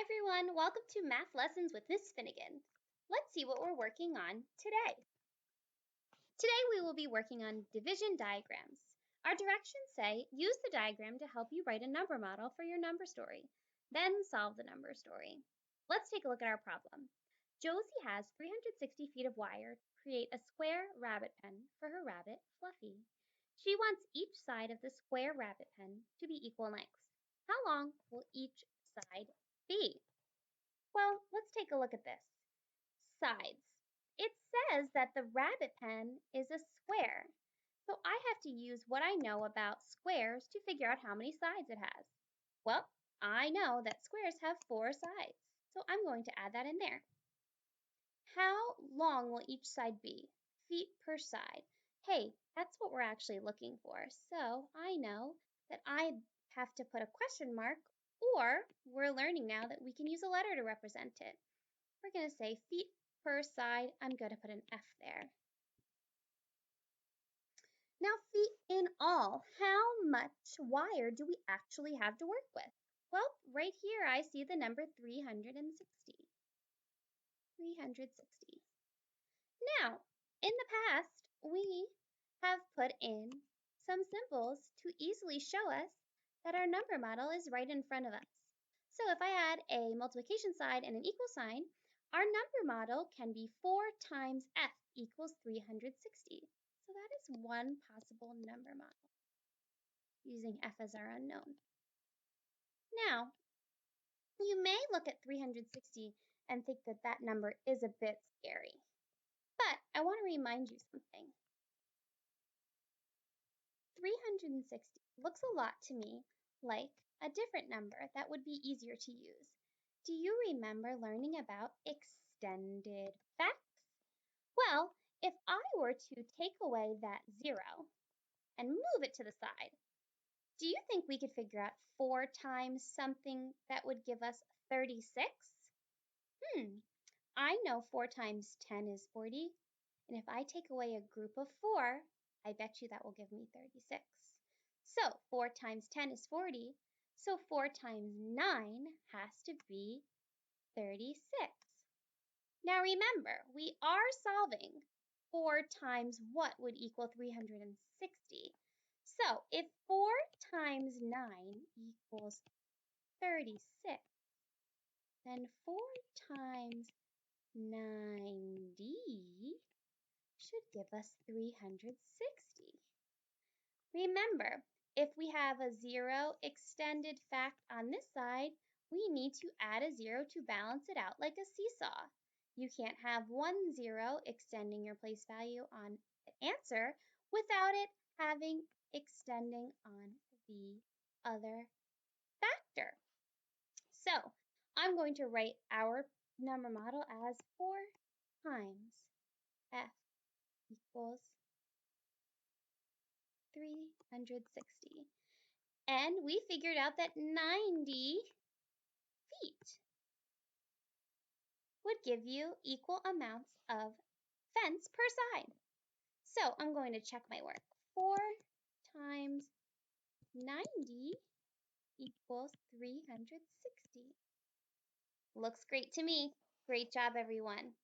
everyone, welcome to Math Lessons with Miss Finnegan. Let's see what we're working on today. Today we will be working on division diagrams. Our directions say, use the diagram to help you write a number model for your number story, then solve the number story. Let's take a look at our problem. Josie has 360 feet of wire to create a square rabbit pen for her rabbit, Fluffy. She wants each side of the square rabbit pen to be equal lengths. How long will each side be? Well, let's take a look at this. Sides. It says that the rabbit pen is a square. So I have to use what I know about squares to figure out how many sides it has. Well, I know that squares have 4 sides. So I'm going to add that in there. How long will each side be? Feet per side. Hey, that's what we're actually looking for. So I know that I have to put a question mark, or we're learning now that we can use a letter to represent it. We're going to say feet per side. I'm going to put an F there. Now, feet in all, how much wire do we actually have to work with? Well, right here I see the number 360. 360. Now, in the past, we have put in some symbols to easily show us that our number model is right in front of us. So if I add a multiplication sign and an equal sign, our number model can be 4 times f equals 360. So that is one possible number model, using f as our unknown. Now, you may look at 360 and think that that number is a bit scary. But I want to remind you something. 360 looks a lot to me like a different number that would be easier to use. Do you remember learning about extended facts? Well, if I were to take away that 0 and move it to the side, do you think we could figure out 4 times something that would give us 36? I know 4 times 10 is 40, and if I take away a group of 4, I bet you that will give me 36. So 4 times 10 is 40, so 4 times 9 has to be 36. Now remember, we are solving 4 times what would equal 360. So if 4 times 9 equals 36, then 4 times 90 should give us 360. Remember, if we have a 0 extended fact on this side, we need to add a 0 to balance it out like a seesaw. You can't have 1 0 extending your place value on the answer without it having extending on the other factor. So I'm going to write our number model as 4 times f equals 360. And we figured out that 90 feet would give you equal amounts of fence per side. So I'm going to check my work. 4 times 90 equals 360. Looks great to me. Great job, everyone.